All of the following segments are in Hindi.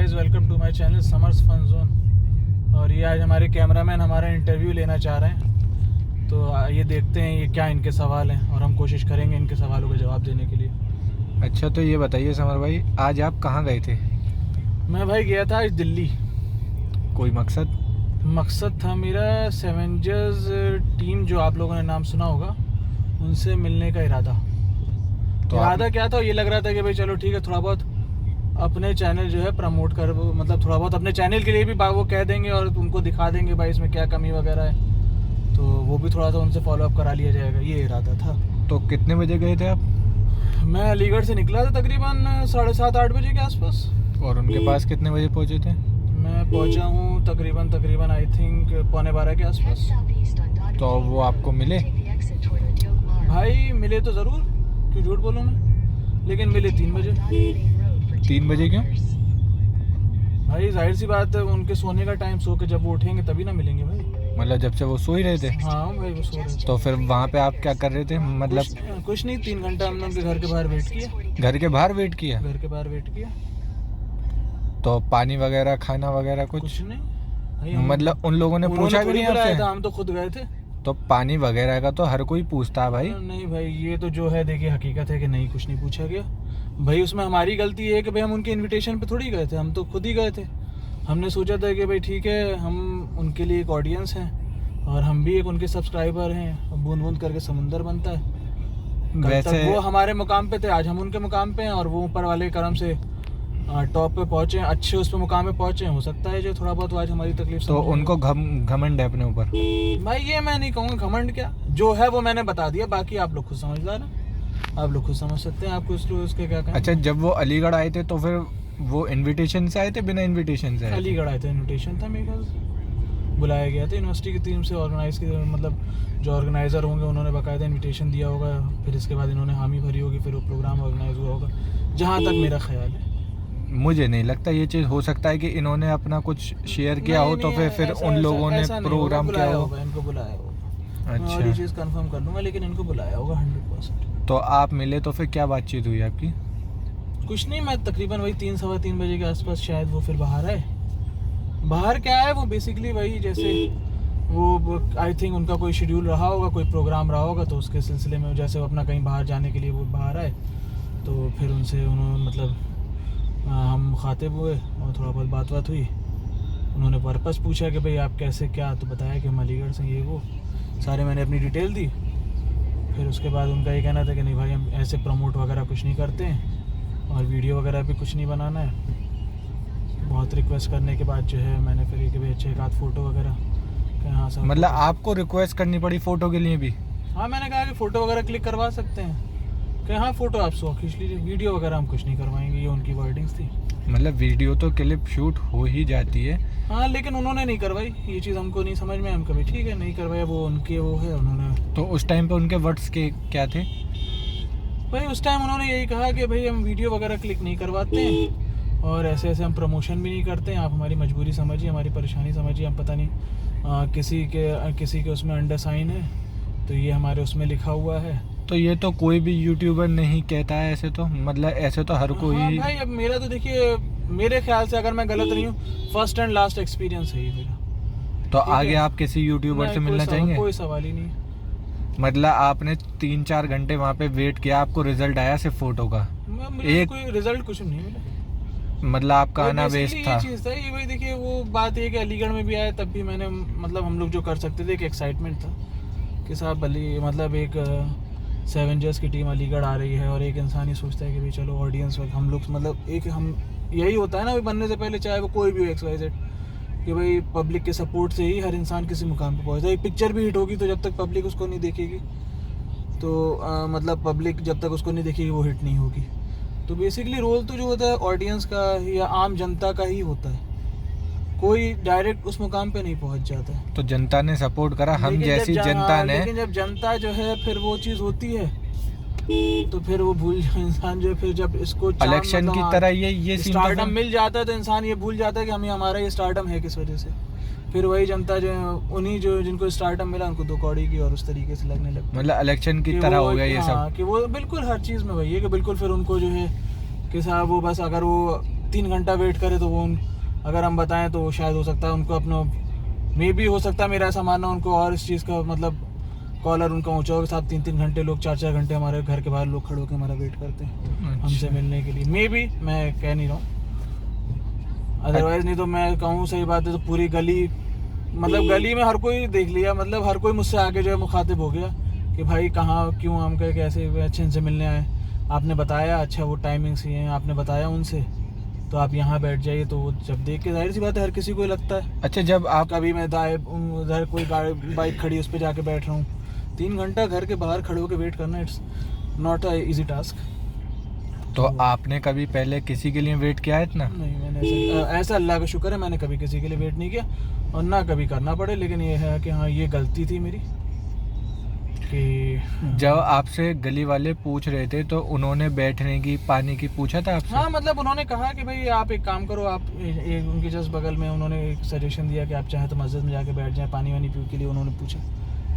Guys, welcome to my channel Summer's Fun Zone. और ये आज हमारे कैमरामैन हमारा इंटरव्यू लेना चाह रहे हैं, तो ये देखते हैं ये क्या इनके सवाल हैं और हम कोशिश करेंगे इनके सवालों का जवाब देने के लिए। अच्छा, तो ये बताइए समर भाई, आज आप कहाँ गए थे? मैं भाई गया था आज दिल्ली। कोई मकसद था मेरा सेवेंजर्स टीम, जो आप लोगों ने नाम सुना होगा, उनसे मिलने का इरादा। तो इरादा क्या था, ये लग रहा था कि भाई चलो ठीक है, थोड़ा बहुत अपने चैनल जो है प्रमोट कर, मतलब थोड़ा बहुत अपने चैनल के लिए भी वो कह देंगे और उनको दिखा देंगे भाई इसमें क्या कमी वगैरह है, तो वो भी थोड़ा सा उनसे फॉलोअप करा लिया जाएगा, ये इरादा था। तो कितने बजे गए थे आप? मैं अलीगढ़ से निकला था तकरीबन 7:30-8 बजे के आसपास। और उनके पास कितने बजे पहुँचे थे? मैं पहुंचा हूँ तकरीबन आई थिंक 11:15 के आसपास। तो वो आपको मिले? भाई मिले तो ज़रूर, क्यों झूठ बोलूँ मैं, लेकिन मिले 3 बजे। 3 बजे क्यों? भाई जाहिर सी बात है, उनके सोने का टाइम, सो के जब वो उठेंगे तभी ना मिलेंगे भाई। मतलब जब से वो सो ही रहे थे? हाँ भाई, वो सो रहे थे। तो फिर वहाँ पे आप क्या कर रहे थे? मतलब कुछ नहीं, 3 घंटा हमने उनके घर के बाहर वेट किया। घर के बाहर वेट किया? घर के बाहर वेट किया। तो पानी वगैरह, खाना वगैरह कुछ नहीं भाई, मतलब उन लोगों ने पूछा भी नहीं आपसे? हम तो खुद गए थे। तो पानी वगैरह का तो हर कोई पूछता है भाई। नहीं भाई, ये तो जो है देखिए हकीकत है कि नहीं, कुछ नहीं पूछा गया भाई। उसमें हमारी गलती है कि भाई हम उनके इनविटेशन पे थोड़ी गए थे, हम तो खुद ही गए थे। हमने सोचा था कि भाई ठीक है, हम उनके लिए एक ऑडियंस हैं और हम भी एक उनके सब्सक्राइबर हैं, बूंद बूंद करके समुंदर बनता है। वैसे वो हमारे मुकाम पे थे, आज हम उनके मुकाम पे हैं, और वो ऊपर वाले करम से टॉप पे पहुंचे, अच्छे उस पे मुकाम पे पहुंचे। हो सकता है जो थोड़ा बहुत आज हमारी तकलीफ। तो उनको घमंड है अपने ऊपर? भाई ये मैं नहीं कहूँगा घमंड, क्या जो है वो मैंने बता दिया, बाकी आप लोग खुद समझदार हैं, आप लोग खुद समझ सकते हैं, आपको उसके क्या कहना। अच्छा, जब वो अलीगढ़ आए थे तो फिर वो इनविटेशन से आए थे, बिना इनविटेशन से आए थे? अलीगढ़ आए थे, इनविटेशन था मेरे ख्याल से, बुलाया गया था यूनिवर्सिटी की टीम से, ऑर्गेनाइज की, मतलब जो ऑर्गेनाइज़र होंगे उन्होंने बाकायदा इनविटेशन दिया होगा, फिर इसके बाद इन्होंने हामी भरी होगी, फिर वो प्रोग्राम ऑर्गेनाइज हुआ होगा, जहाँ तक मेरा ख्याल है। मुझे नहीं लगता ये चीज़। हो सकता है कि इन्होंने अपना कुछ शेयर किया हो, तो फिर उन लोगों ने प्रोग्राम किया होगा। इनको बुलाया होगा। अच्छा, और ये चीज़ कंफर्म कर दूंगा, लेकिन इनको बुलाया होगा 100%। तो आप मिले तो फिर क्या बातचीत हुई आपकी? कुछ नहीं, मैं तकरीबन वही 3-3:15 बजे के आसपास शायद वो फिर बाहर आए। बाहर क्या है, वो बेसिकली वही जैसे वो आई थिंक उनका कोई शेड्यूल रहा होगा, कोई प्रोग्राम रहा होगा, तो उसके सिलसिले में जैसे वो अपना कहीं बाहर जाने के लिए वो बाहर आए, तो फिर उनसे उन्होंने मतलब हम मुखातिब हुए और थोड़ा बहुत बात हुई। उन्होंने पर्पस पूछा कि भाई आप कैसे, क्या, तो बताया कि हम अलीगढ़ से, ये वो सारे मैंने अपनी डिटेल दी। फिर उसके बाद उनका ये कहना था कि नहीं भाई, हम ऐसे प्रमोट वगैरह कुछ नहीं करते हैं और वीडियो वगैरह भी कुछ नहीं बनाना है। बहुत रिक्वेस्ट करने के बाद जो है मैंने फिर ये कि भाई अच्छे एक आध फ़ोटो वगैरह, हाँ सर। मतलब आपको रिक्वेस्ट करनी पड़ी फ़ोटो के लिए भी? हाँ, मैंने कहा कि फ़ोटो वगैरह क्लिक करवा सकते हैं, कि हाँ फ़ोटो आप 100 खींच लीजिए, वीडियो वगैरह हम कुछ नहीं करवाएंगे, ये उनकी वर्डिंग्स थी। मतलब वीडियो तो क्लिप शूट हो ही जाती है। हाँ, लेकिन उन्होंने नहीं करवाई, ये चीज़ हमको नहीं समझ में, हम कभी ठीक है नहीं करवाया, वो उनके वो है, उन्होंने। तो उस टाइम पे उनके वर्ड्स के क्या थे? भाई उस टाइम उन्होंने यही कहा कि भाई हम वीडियो वगैरह क्लिक नहीं करवाते हैं और ऐसे ऐसे हम प्रमोशन भी नहीं करते हैं, आप हमारी मजबूरी समझिए, हमारी परेशानी समझिए, हम पता नहीं किसी के उसमें अंडर साइन है, तो ये हमारे उसमें लिखा हुआ है। तो ये तो कोई भी यूट्यूबर नहीं कहता है ऐसे, तो मतलब ऐसे तो हर कोई। हाँ भाई, अब मेरा तो देखिए, मेरे ख्याल से अगर मैं गलत नहीं हूँ, फर्स्ट एंड लास्ट एक्सपीरियंस है ये मेरा। तो आगे आप किसी यूट्यूबर से मिलना चाहेंगे? कोई सवाल ही नहीं। मतलब आपने 3-4 घंटे वहाँ पे वेट किया, आपको रिजल्ट आया सिर्फ फोटो का? मुझे कोई रिजल्ट कुछ नहीं मिला। मतलब आपका आना वेस्ट था? ये चीज़ था ये भाई, देखिए वो बात ये कि अलीगढ़ में भी आया तब भी मैंने, मतलब हम लोग जो कर सकते थे, एक एक्साइटमेंट था कि साहब मतलब एक सेवेंजर्स की टीम अलीगढ़ आ रही है, और एक इंसान ही सोचता है कि भाई चलो ऑडियंस हम लोग, मतलब एक हम, यही होता है ना बनने से पहले, चाहे वो कोई भी हो XYZ, कि भाई पब्लिक के सपोर्ट से ही हर इंसान किसी मुकाम पे पहुंचता है। एक पिक्चर भी हिट होगी तो जब तक पब्लिक उसको नहीं देखेगी, तो मतलब पब्लिक जब तक उसको नहीं देखेगी वो हिट नहीं होगी। तो बेसिकली रोल तो जो होता है ऑडियंस का या आम जनता का ही होता है, कोई डायरेक्ट उस मुकाम पे नहीं पहुंच जाता है। तो जनता ने सपोर्ट करा, हम जैसी जनता ने। लेकिन जब जनता जो है फिर वो चीज़ होती है, तो फिर वो भूल इंसान जो है, फिर जब इसको इलेक्शन की तरह ये स्टारडम मिल जाता है, तो इंसान ये भूल जाता है कि हमें हमारा ये स्टारडम है किस वजह से। फिर वही जनता जो है, उन्हीं जो जिनको स्टारडम मिला उनको दो कौड़ी की और उस तरीके से लगने लगता है। मतलब इलेक्शन की तरह हो गया ये सब। कि वो बिल्कुल हर चीज़ में वही है कि बिल्कुल फिर उनको जो है कि साहब वो बस अगर वो 3 घंटा वेट करे तो वो अगर हम बताएं तो शायद हो सकता है उनको अपना मे भी हो सकता है, मेरा ऐसा मानना उनको और इस चीज़ का मतलब कॉलर उनका ऊँचा हो, साथ 3-3 घंटे लोग 4-4 घंटे हमारे घर के बाहर लोग खड़े होकर हमारा वेट करते हैं हमसे मिलने के लिए। मे भी, मैं कह नहीं रहा हूँ, अदरवाइज नहीं तो मैं कहूँ सही बात है तो पूरी गली मतलब गली में हर कोई देख लिया, मतलब हर कोई मुझसे आके जो है मुखातिब हो गया कि भाई कहाँ क्यों, हम कहे कैसे अच्छे से मिलने आए, आपने बताया अच्छा वो टाइमिंग्स ये हैं, आपने बताया उनसे तो आप यहाँ बैठ जाइए। तो वो जब देख के जाहिर सी बात है हर किसी को ही लगता है। अच्छा, जब आप कभी मैं उधर कोई गाड़ी बाइक खड़ी उस पर जाके बैठ रहा हूँ, 3 घंटा घर के बाहर खड़े होकर वेट करना it's not a easy task. तो आपने कभी पहले किसी के लिए वेट किया है इतना? नहीं, मैंने ऐसा अल्लाह का शुक्र है मैंने कभी किसी के लिए वेट नहीं किया और ना कभी करना पड़े। लेकिन ये है कि हाँ ये गलती थी मेरी कि जब आपसे गली वाले पूछ रहे थे तो उन्होंने बैठने की पानी की पूछा था आपसे? हाँ, मतलब उन्होंने कहा कि भाई आप एक काम करो, आप उनके जस्ट बगल में उन्होंने एक सजेशन दिया कि आप चाहें तो मस्जिद में जाके बैठ जाएं, पानी वानी पी के लिए उन्होंने पूछा।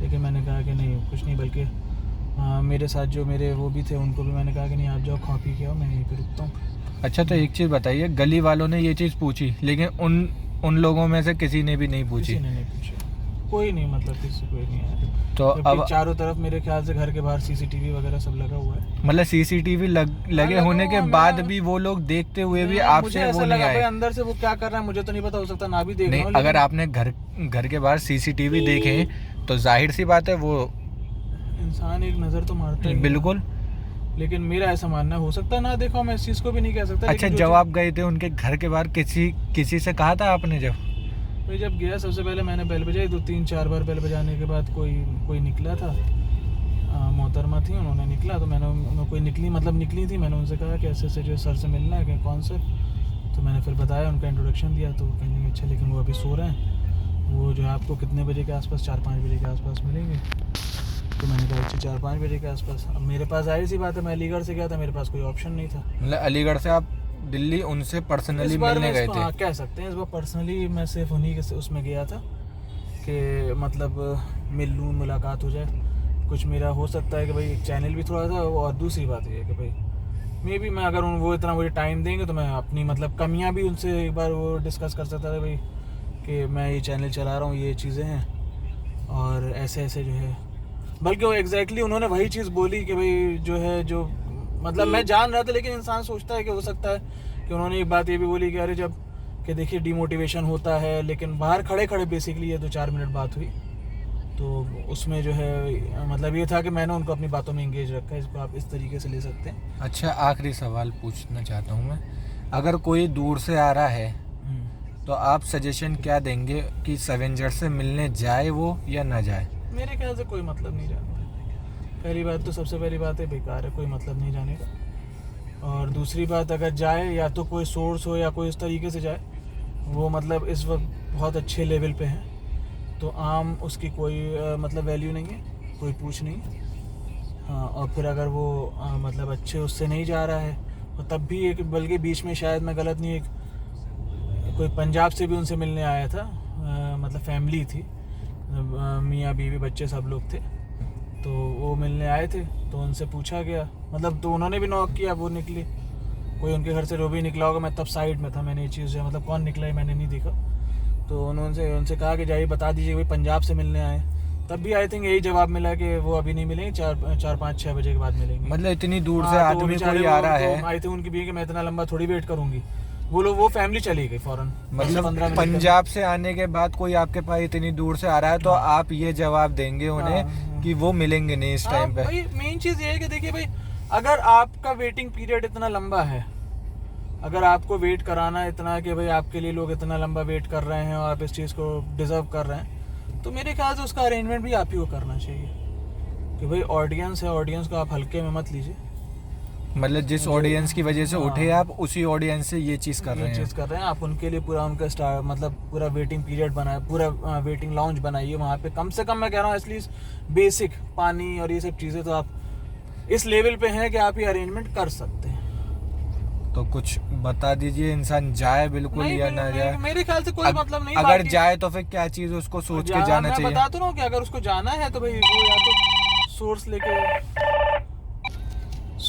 लेकिन मैंने कहा कि नहीं कुछ नहीं, बल्कि मेरे साथ जो मेरे वो भी थे उनको भी मैंने कहा कि नहीं आप जाओ खा पी के आओ, मैं यहीं पर रुकता हूँ। अच्छा, तो एक चीज़ बताइए, गली वालों ने ये चीज़ पूछी लेकिन उन लोगों में से किसी ने भी नहीं पूछी? किसी ने नहीं पूछा, कोई नहीं, मतलब किसी कोई नहीं आया। तो अब चारों तरफ मेरे ख्याल से घर के बाहर सीसीटीवी वगैरह सब लगा हुआ है। मतलब सीसीटीवी लगे होने के बाद भी वो लोग देखते हुए भी आपसे वो नहीं आए? अंदर से वो क्या कर रहे हैं मुझे तो नहीं पता, हो सकता ना भी देख नहीं, अगर आपने घर के बाहर सीसीटीवी देखे तो जाहिर सी बात है वो इंसान एक नज़र तो मारता है। बिल्कुल, लेकिन मेरा ऐसा मानना हो सकता है ना देखो, मैं इस चीज़ को भी नहीं कह सकता। अच्छा, जब आप गए थे उनके घर के बाहर किसी से कहा था आपने? जब गया सबसे पहले मैंने बेल बजाई, 2-3-4 बार बेल बजाने के बाद कोई निकला था, मोहतरमा थी, उन्होंने निकला तो मैंने कोई निकली थी, मैंने उनसे कहा कि ऐसे ऐसे जो सर से मिलना है, कि कौन सर, तो मैंने फिर बताया, उनका इंट्रोडक्शन दिया। तो वो कहने अच्छा लेकिन वो अभी सो रहे हैं, वो जो है आपको कितने बजे के आसपास, 4-5 बजे के आसपास मिलेंगे। तो मैंने कहा अच्छा 4-5 बजे के आसपास। अब मेरे पास जाहिर सी बात है मैं अलीगढ़ से गया था, मेरे पास कोई ऑप्शन नहीं था। मतलब अलीगढ़ से आप दिल्ली उनसे पर्सनली मिलने गए थे? हाँ, कह सकते हैं इस बार पर्सनली मैं सिर्फ उन्हीं के उसमें गया था कि मतलब मिल लूँ, मुलाकात हो जाए, कुछ मेरा हो सकता है कि भाई एक चैनल भी थोड़ा सा, और दूसरी बात ये है कि भाई मे बी मैं अगर वो इतना मुझे टाइम देंगे तो मैं अपनी मतलब कमियां भी उनसे एक बार वो डिस्कस कर सकता था भाई कि मैं ये चैनल चला रहा हूँ, ये चीज़ें हैं और ऐसे ऐसे जो है। बल्कि वो एग्जैक्टली उन्होंने वही चीज़ बोली कि भाई जो है जो मतलब मैं जान रहा था, लेकिन इंसान सोचता है कि हो सकता है कि उन्होंने एक बात ये भी बोली कि अरे जब कि देखिए डिमोटिवेशन होता है, लेकिन बाहर खड़े खड़े बेसिकली ये 2-4 मिनट बात हुई तो उसमें जो है मतलब ये था कि मैंने उनको अपनी बातों में इंगेज रखा है, इसको आप इस तरीके से ले सकते हैं। अच्छा, आखिरी सवाल पूछना चाहता हूँ मैं, अगर कोई दूर से आ रहा है तो आप सजेशन क्या देंगे कि सवेंजर से मिलने जाए वो या ना जाए? मेरे ख्याल से कोई मतलब नहीं जाने का। पहली बात तो सबसे पहली बात है बेकार है, कोई मतलब नहीं जाने का। और दूसरी बात अगर जाए या तो कोई सोर्स हो या कोई इस तरीके से जाए वो मतलब इस वक्त बहुत अच्छे लेवल पे है तो आम उसकी कोई मतलब वैल्यू नहीं है, कोई पूछ नहीं। हाँ, और फिर अगर वो मतलब अच्छे उससे नहीं जा रहा है और तब भी एक बल्कि बीच में शायद मैं गलत नहीं, एक कोई पंजाब से भी उनसे मिलने आया था, मतलब फैमिली थी, मियाँ बीवी बच्चे सब लोग थे, तो वो मिलने आए थे तो उनसे पूछा गया मतलब तो उन्होंने भी नॉक किया, वो निकली, कोई उनके घर से जो भी निकला होगा, मैं तब साइड में था, मैंने ये चीज़ जो मतलब कौन निकला है मैंने नहीं देखा, तो उनसे कहा कि जाइए बता दीजिए भाई पंजाब से मिलने आए, तब भी आई थिंक यही जवाब मिला कि वो अभी नहीं मिलेंगे, 4-5-6 बजे के बाद मिलेंगे। मतलब इतनी दूर से आदमी कोई आ रहा है? आई थिंक उनकी भी कि मैं इतना लंबा थोड़ी वेट करूंगी, वो फैमिली चली गई फौरन। मतलब पंजाब से आने के बाद कोई आपके पास इतनी दूर से आ रहा है तो आप ये जवाब देंगे उन्हें कि वो मिलेंगे नहीं इस टाइम पे? भाई मेन चीज़ ये है कि देखिए भाई अगर आपका वेटिंग पीरियड इतना लंबा है, अगर आपको वेट कराना इतना कि भाई आपके लिए लोग इतना लंबा वेट कर रहे हैं और आप इस चीज़ को डिज़र्व कर रहे हैं, तो मेरे ख्याल से उसका अरेंजमेंट भी आप ही को करना चाहिए कि भाई ऑडियंस है, ऑडियंस को आप हल्के में मत लीजिए। मतलब जिस ऑडियंस की वजह से उठे आप उसी ऑडियंस से ये चीज़ कर रहे हैं आप उनके लिए पूरा उनका मतलब पूरा वेटिंग पीरियड बनाए, पूरा वेटिंग लाउंज बनाइए वहाँ पे, कम से कम मैं कह रहा हूँ एटलीस्ट बेसिक पानी और ये सब चीज़ें तो आप इस लेवल पे हैं कि आप ये अरेंजमेंट कर सकते हैं। तो कुछ बता दीजिए, इंसान जाए बिल्कुल या ना जाए? मेरे ख्याल से कोई मतलब नहीं, अगर जाए तो फिर क्या चीज़ उसको सोच के जाना चाहिए? मैं बताता हूँ कि अगर उसको जाना है तो भाई वो या तो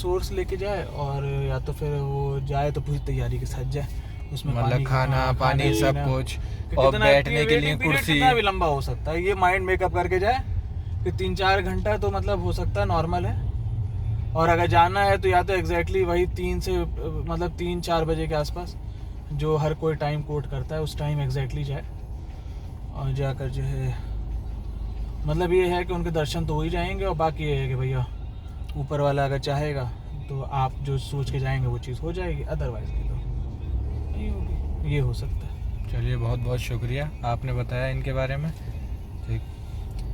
सोर्स लेके जाए, और या तो फिर वो जाए तो पूरी तैयारी के साथ जाए, उसमें मतलब खाना पानी सब कुछ, कि और कितना बैठने के लिए waiting period कुर्सी। कितना भी लंबा हो सकता है, ये माइंड मेकअप करके जाए कि 3-4 घंटा तो मतलब हो सकता है नॉर्मल है। और अगर जाना है तो या तो एग्जैक्टली वही 3-4 बजे के आसपास, जो हर कोई टाइम कोट करता है, उस टाइम एग्जैक्टली जाए, और जाकर जो है मतलब ये है कि उनके दर्शन तो हो ही जाएंगे, और बाकी ये है कि भैया ऊपर वाला अगर चाहेगा तो आप जो सोच के जाएंगे वो चीज़ हो जाएगी, अदरवाइज नहीं तो नहीं होगी। ये हो सकता है। चलिए बहुत बहुत शुक्रिया आपने बताया इनके बारे में। ठीक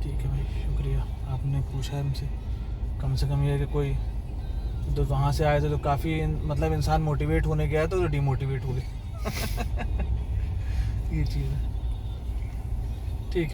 ठीक है भाई, शुक्रिया आपने पूछा हमसे। कम से कम ये है कि कोई तो वहाँ से आए थे तो काफ़ी मतलब इंसान मोटिवेट होने गया तो डिमोटिवेट हो गए। ये चीज़ है।